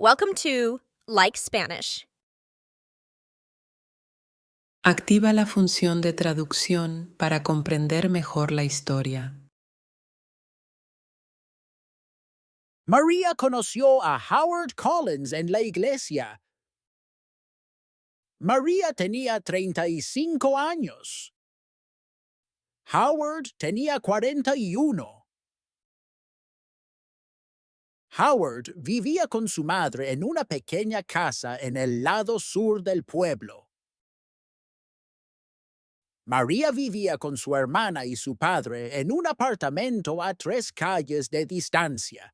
Welcome to Like Spanish. Activa la función de traducción para comprender mejor la historia. María conoció a Howard Collins en la iglesia. María tenía 35 años. Howard tenía 41. Howard vivía con su madre en una pequeña casa en el lado sur del pueblo. María vivía con su hermana y su padre en un apartamento a 3 calles de distancia.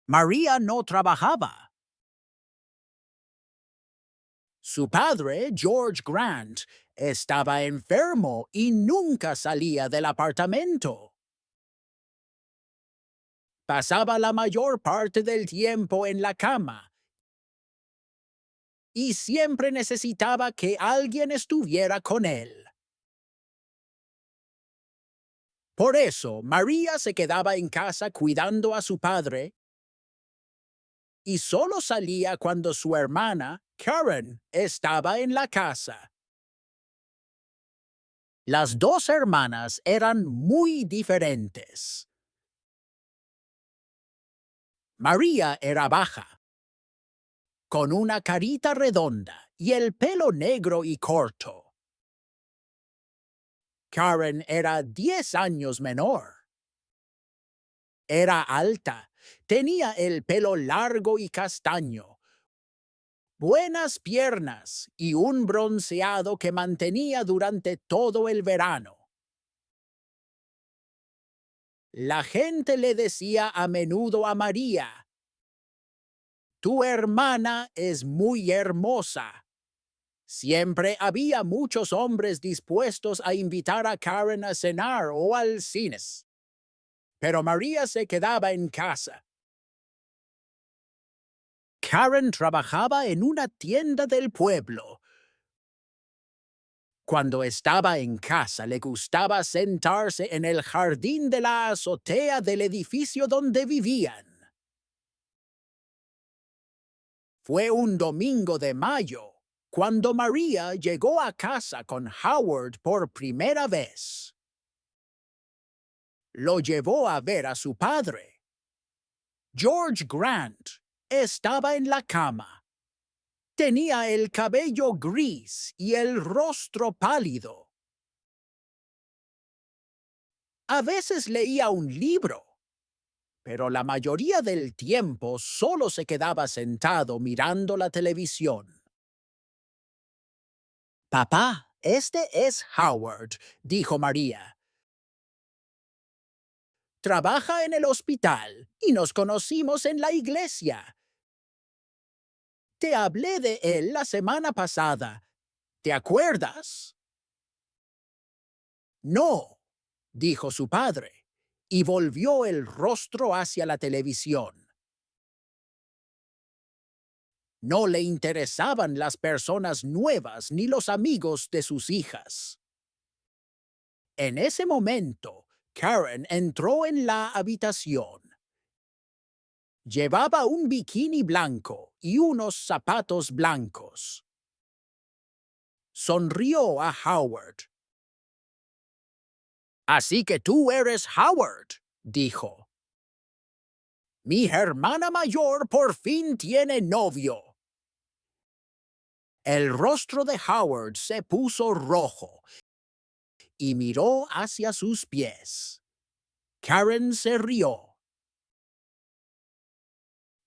María no trabajaba. Su padre, George Grant, estaba enfermo y nunca salía del apartamento. Pasaba la mayor parte del tiempo en la cama y siempre necesitaba que alguien estuviera con él. Por eso, María se quedaba en casa cuidando a su padre y solo salía cuando su hermana, Karen, estaba en la casa. Las dos hermanas eran muy diferentes. María era baja, con una carita redonda y el pelo negro y corto. Karen era 10 años menor. Era alta, tenía el pelo largo y castaño, buenas piernas y un bronceado que mantenía durante todo el verano. La gente le decía a menudo a María: «Tu hermana es muy hermosa». Siempre había muchos hombres dispuestos a invitar a Karen a cenar o al cine. Pero María se quedaba en casa. Karen trabajaba en una tienda del pueblo. Cuando estaba en casa, le gustaba sentarse en el jardín de la azotea del edificio donde vivían. Fue un domingo de mayo cuando María llegó a casa con Howard por primera vez. Lo llevó a ver a su padre. George Grant estaba en la cama. Tenía el cabello gris y el rostro pálido. A veces leía un libro, pero la mayoría del tiempo solo se quedaba sentado mirando la televisión. «Papá, este es Howard», dijo María. «Trabaja en el hospital y nos conocimos en la iglesia. Te hablé de él la semana pasada. ¿Te acuerdas?» «No», dijo su padre, y volvió el rostro hacia la televisión. No le interesaban las personas nuevas ni los amigos de sus hijas. En ese momento, Karen entró en la habitación. Llevaba un bikini blanco y unos zapatos blancos. Sonrió a Howard. «Así que tú eres Howard», dijo. «Mi hermana mayor por fin tiene novio». El rostro de Howard se puso rojo y miró hacia sus pies. Karen se rió.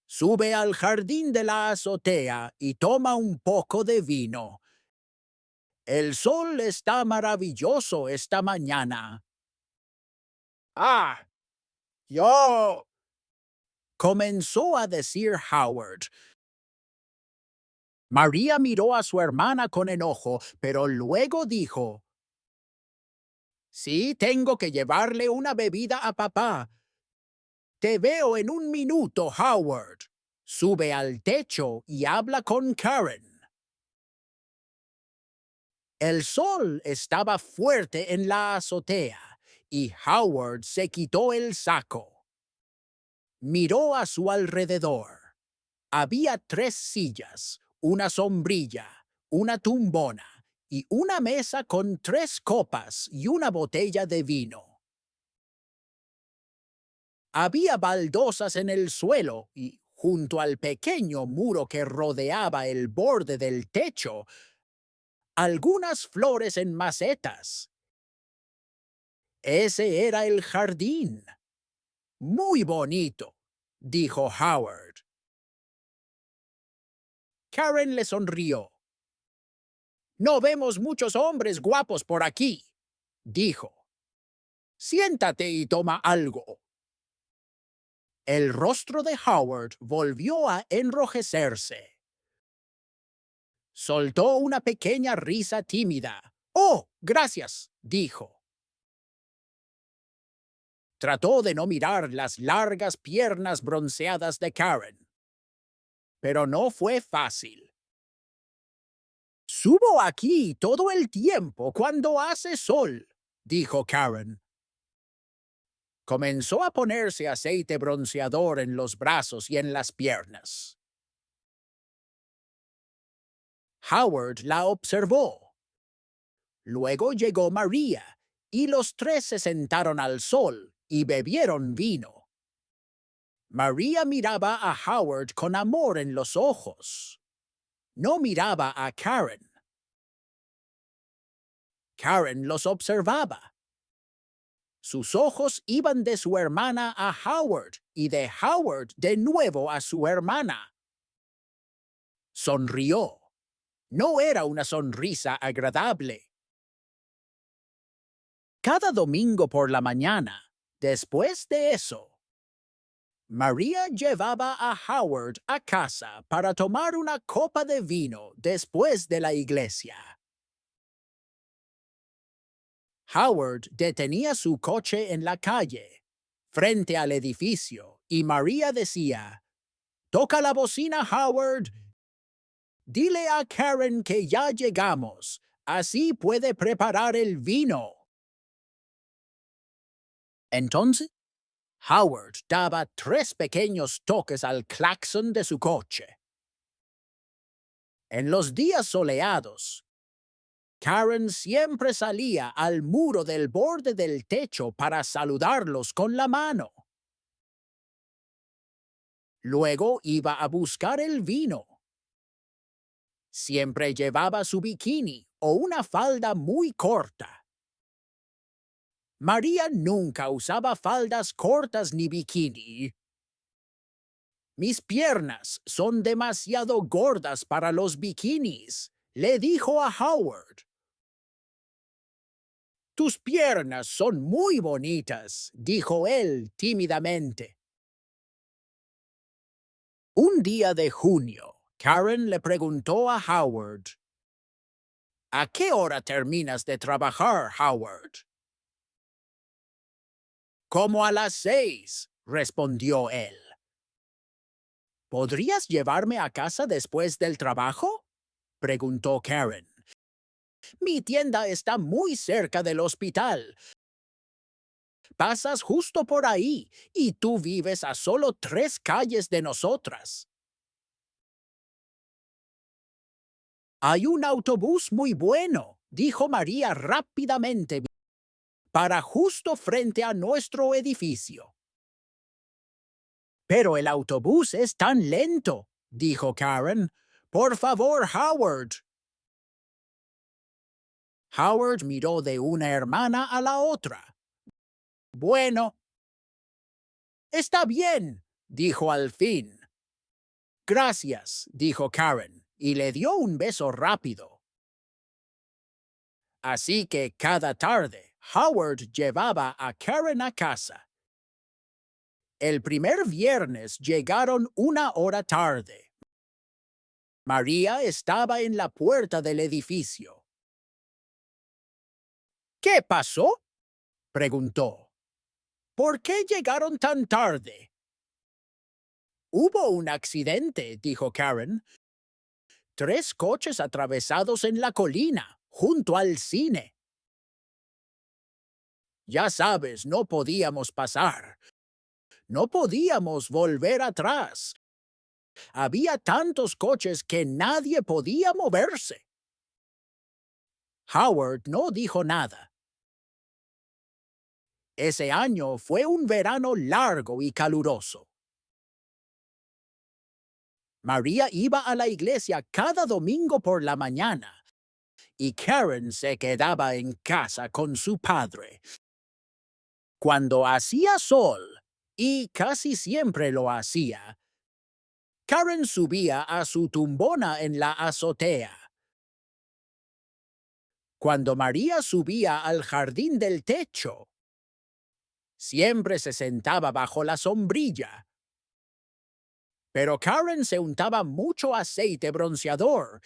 «Sube al jardín de la azotea y toma un poco de vino. El sol está maravilloso esta mañana». «Ah, yo», comenzó a decir Howard. María miró a su hermana con enojo, pero luego dijo: «Sí, tengo que llevarle una bebida a papá. Te veo en un minuto, Howard. Sube al techo y habla con Karen». El sol estaba fuerte en la azotea y Howard se quitó el saco. Miró a su alrededor. Había 3 sillas, una sombrilla, una tumbona y una mesa con 3 copas y una botella de vino. Había baldosas en el suelo y, junto al pequeño muro que rodeaba el borde del techo, algunas flores en macetas. Ese era el jardín. Muy bonito, dijo Howard. Karen le sonrió. No vemos muchos hombres guapos por aquí, dijo. Siéntate y toma algo. El rostro de Howard volvió a enrojecerse. Soltó una pequeña risa tímida. «Oh, gracias», dijo. Trató de no mirar las largas piernas bronceadas de Karen. Pero no fue fácil. «Subo aquí todo el tiempo cuando hace sol», dijo Karen. Comenzó a ponerse aceite bronceador en los brazos y en las piernas. Howard la observó. Luego llegó María, y los 3 se sentaron al sol y bebieron vino. María miraba a Howard con amor en los ojos. No miraba a Karen. Karen los observaba. Sus ojos iban de su hermana a Howard y de Howard de nuevo a su hermana. Sonrió. No era una sonrisa agradable. Cada domingo por la mañana, después de eso, María llevaba a Howard a casa para tomar una copa de vino después de la iglesia. Howard detenía su coche en la calle, frente al edificio, y María decía, «Toca la bocina, Howard. Dile a Karen que ya llegamos, así puede preparar el vino». Entonces, Howard daba 3 pequeños toques al claxon de su coche. En los días soleados, Karen siempre salía al muro del borde del techo para saludarlos con la mano. Luego iba a buscar el vino. Siempre llevaba su bikini o una falda muy corta. María nunca usaba faldas cortas ni bikini. «Mis piernas son demasiado gordas para los bikinis», le dijo a Howard. «Tus piernas son muy bonitas», dijo él tímidamente. Un día de junio, Karen le preguntó a Howard, «¿A qué hora terminas de trabajar, Howard?» «Como a las 6», respondió él. «¿Podrías llevarme a casa después del trabajo?», preguntó Karen. «Mi tienda está muy cerca del hospital. Pasas justo por ahí y tú vives a solo 3 calles de nosotras». «Hay un autobús muy bueno», dijo María rápidamente, «para justo frente a nuestro edificio». «Pero el autobús es tan lento», dijo Karen. «Por favor, Howard». Howard miró de una hermana a la otra. «Bueno». «Está bien», dijo al fin. «Gracias», dijo Karen, y le dio un beso rápido. Así que cada tarde, Howard llevaba a Karen a casa. El primer viernes llegaron 1 hora tarde. María estaba en la puerta del edificio. «¿Qué pasó?», preguntó. «¿Por qué llegaron tan tarde?». «Hubo un accidente», dijo Karen. 3 coches atravesados en la colina, junto al cine. «Ya sabes, no podíamos pasar. No podíamos volver atrás. Había tantos coches que nadie podía moverse. Howard no dijo nada. Ese año fue un verano largo y caluroso. María iba a la iglesia cada domingo por la mañana y Karen se quedaba en casa con su padre. Cuando hacía sol, y casi siempre lo hacía, Karen subía a su tumbona en la azotea. Cuando María subía al jardín del techo, siempre se sentaba bajo la sombrilla. Pero Karen se untaba mucho aceite bronceador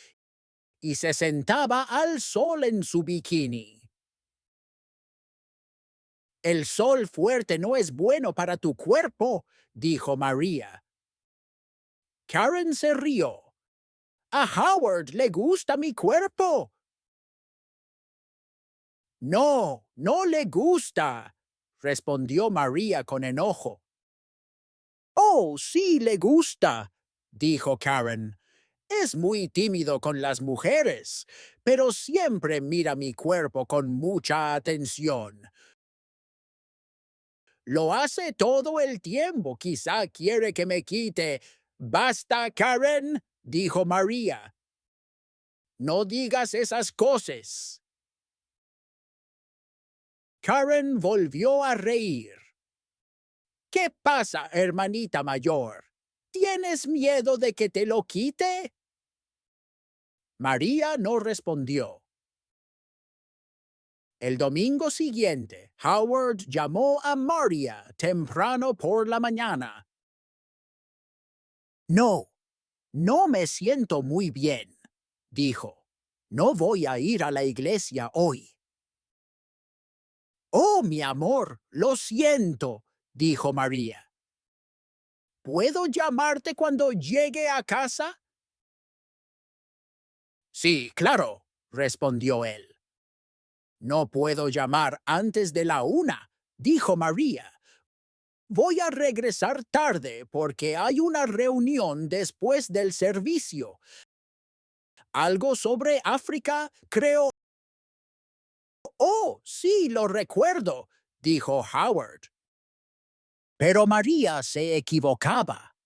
y se sentaba al sol en su bikini. El sol fuerte no es bueno para tu cuerpo, dijo María. Karen se rió. A Howard le gusta mi cuerpo. No, no le gusta, respondió María con enojo. Oh, sí le gusta, dijo Karen. Es muy tímido con las mujeres, pero siempre mira mi cuerpo con mucha atención. Lo hace todo el tiempo. Quizá quiere que me quite. Basta, Karen, dijo María. No digas esas cosas. Karen volvió a reír. ¿Qué pasa, hermanita mayor? ¿Tienes miedo de que te lo quite? María no respondió. El domingo siguiente, Howard llamó a María temprano por la mañana. No, no me siento muy bien, dijo. No voy a ir a la iglesia hoy. Oh, mi amor, lo siento, dijo María. ¿Puedo llamarte cuando llegue a casa? Sí, claro, respondió él. No puedo llamar antes de la 1, dijo María. Voy a regresar tarde porque hay una reunión después del servicio. Algo sobre África, creo. Oh, sí, lo recuerdo, dijo Howard. Pero María se equivocaba.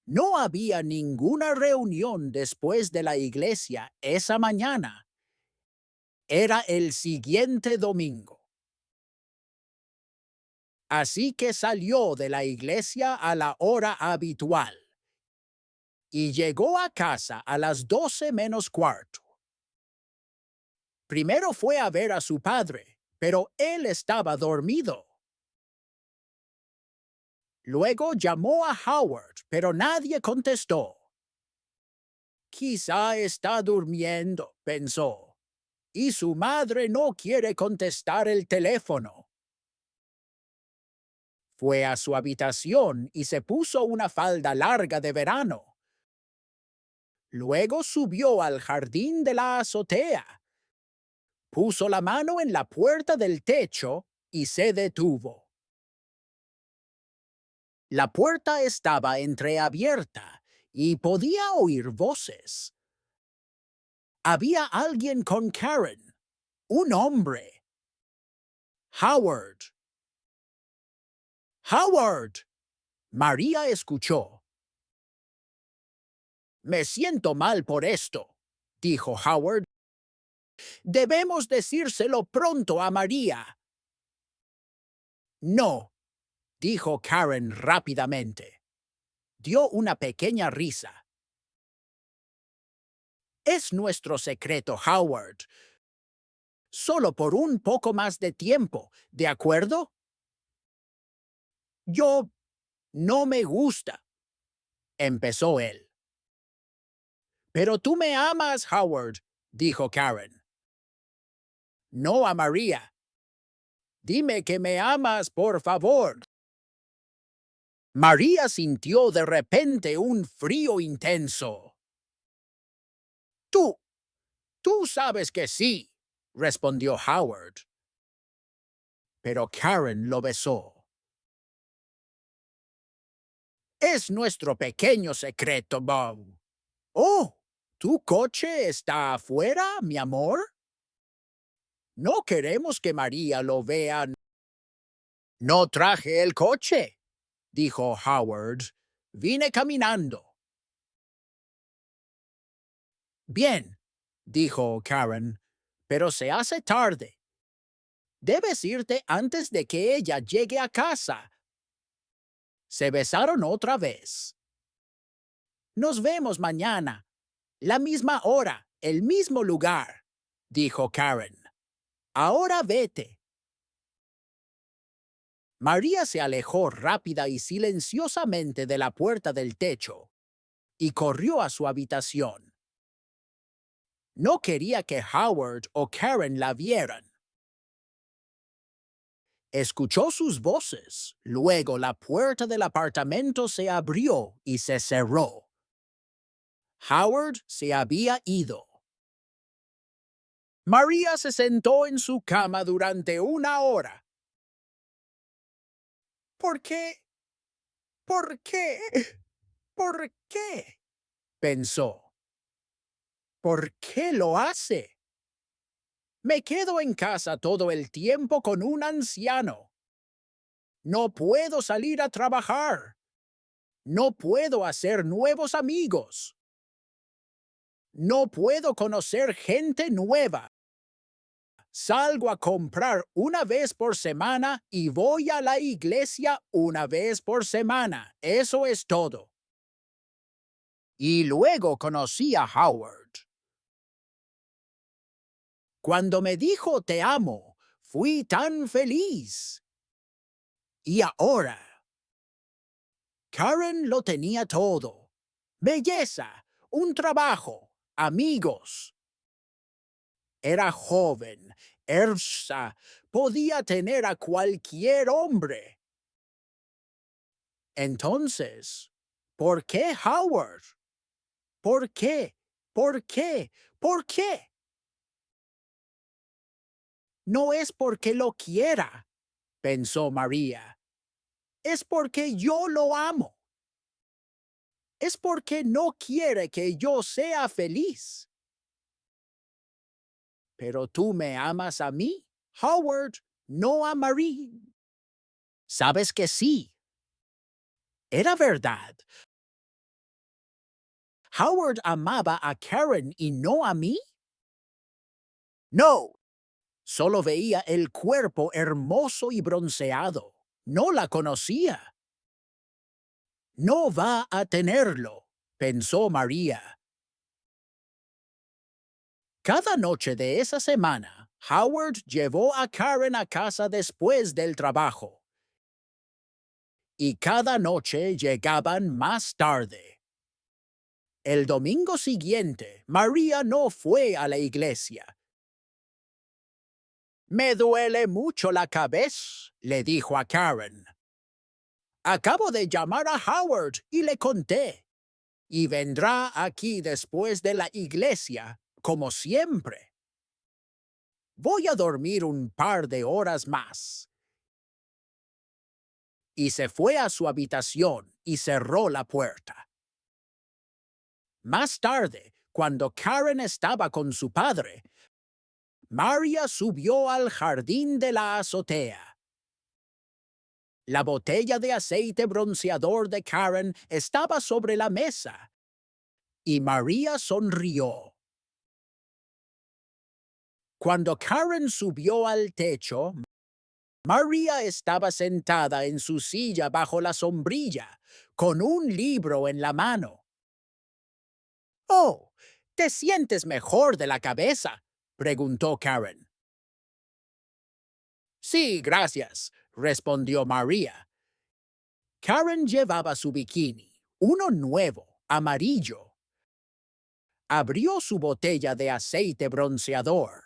No había ninguna reunión después de la iglesia esa mañana. Era el siguiente domingo. Así que salió de la iglesia a la hora habitual y llegó a casa a las 12 menos cuarto. Primero fue a ver a su padre, pero él estaba dormido. Luego llamó a Howard, pero nadie contestó. Quizá está durmiendo, pensó, y su madre no quiere contestar el teléfono. Fue a su habitación y se puso una falda larga de verano. Luego subió al jardín de la azotea. Puso la mano en la puerta del techo y se detuvo. La puerta estaba entreabierta y podía oír voces. Había alguien con Karen, un hombre. Howard. Howard. María escuchó. Me siento mal por esto, dijo Howard. Debemos decírselo pronto a María. No, dijo Karen rápidamente. Dio una pequeña risa. Es nuestro secreto, Howard. Solo por un poco más de tiempo, ¿de acuerdo? Yo no me gusta, empezó él. Pero tú me amas, Howard, dijo Karen. No a María. Dime que me amas, por favor. María sintió de repente un frío intenso. Tú sabes que sí, respondió Howard. Pero Karen lo besó. Es nuestro pequeño secreto, Bob. Oh, ¿tu coche está afuera, mi amor? No queremos que María lo vea. No traje el coche, dijo Howard. Vine caminando. Bien, dijo Karen, pero se hace tarde. Debes irte antes de que ella llegue a casa. Se besaron otra vez. Nos vemos mañana. La misma hora, el mismo lugar, dijo Karen. Ahora vete. María se alejó rápida y silenciosamente de la puerta del techo y corrió a su habitación. No quería que Howard o Karen la vieran. Escuchó sus voces. Luego la puerta del apartamento se abrió y se cerró. Howard se había ido. María se sentó en su cama durante una hora. ¿Por qué? ¿Por qué? ¿Por qué? Pensó. ¿Por qué lo hace? Me quedo en casa todo el tiempo con un anciano. No puedo salir a trabajar. No puedo hacer nuevos amigos. No puedo conocer gente nueva. Salgo a comprar una vez por semana y voy a la iglesia una vez por semana. Eso es todo. Y luego conocí a Howard. Cuando me dijo te amo, fui tan feliz. Y ahora, Karen lo tenía todo. Belleza, un trabajo, amigos. Era joven, hermosa, podía tener a cualquier hombre. Entonces, ¿por qué Howard? ¿Por qué? ¿Por qué? ¿Por qué? No es porque lo quiera, pensó María. Es porque yo lo amo. Es porque no quiere que yo sea feliz. Pero tú me amas a mí, Howard, no a Marie. Sabes que sí. Era verdad. ¿Howard amaba a Karen y no a mí? No. Solo veía el cuerpo hermoso y bronceado. No la conocía. No va a tenerlo, pensó María. Cada noche de esa semana, Howard llevó a Karen a casa después del trabajo. Y cada noche llegaban más tarde. El domingo siguiente, María no fue a la iglesia. Me duele mucho la cabeza, le dijo a Karen. Acabo de llamar a Howard y le conté. Y vendrá aquí después de la iglesia, como siempre. Voy a dormir un par de horas más. Y se fue a su habitación y cerró la puerta. Más tarde, cuando Karen estaba con su padre, María subió al jardín de la azotea. La botella de aceite bronceador de Karen estaba sobre la mesa, y María sonrió. Cuando Karen subió al techo, María estaba sentada en su silla bajo la sombrilla, con un libro en la mano. «Oh, ¿te sientes mejor de la cabeza?», preguntó Karen. «Sí, gracias», respondió María. Karen llevaba su bikini, uno nuevo, amarillo. Abrió su botella de aceite bronceador.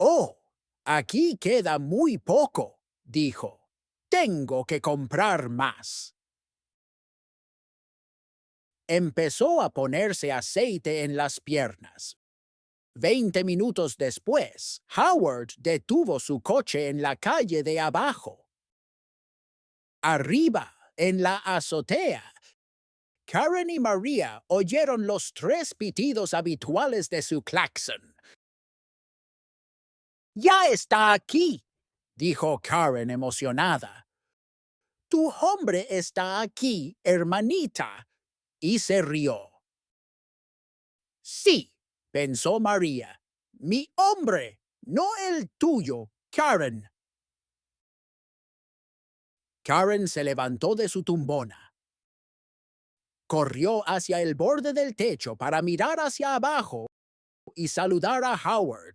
«Oh, aquí queda muy poco», dijo. «Tengo que comprar más». Empezó a ponerse aceite en las piernas. 20 minutos después, Howard detuvo su coche en la calle de abajo. Arriba, En la azotea, Karen y María oyeron los 3 pitidos habituales de su claxon. ¡Ya está aquí!, dijo Karen emocionada. Tu hombre está aquí, hermanita. Y se rió. Sí, pensó María. Mi hombre, no el tuyo, Karen. Karen se levantó de su tumbona. Corrió hacia el borde del techo para mirar hacia abajo y saludar a Howard.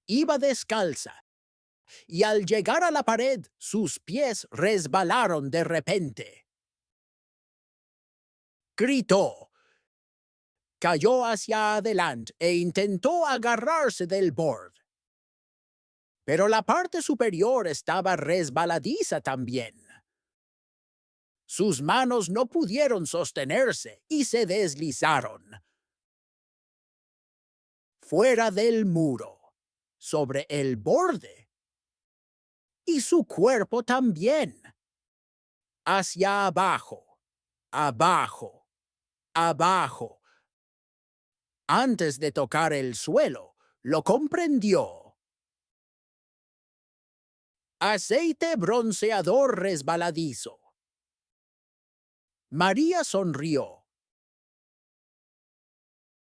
Iba descalza, y al llegar a la pared, sus pies resbalaron de repente. Gritó. Cayó hacia adelante e intentó agarrarse del borde. Pero la parte superior estaba resbaladiza también. Sus manos no pudieron sostenerse y se deslizaron. Fuera del muro, sobre el borde. Y su cuerpo también. Hacia abajo, abajo, abajo. Antes de tocar el suelo, lo comprendió. Aceite bronceador resbaladizo. María sonrió.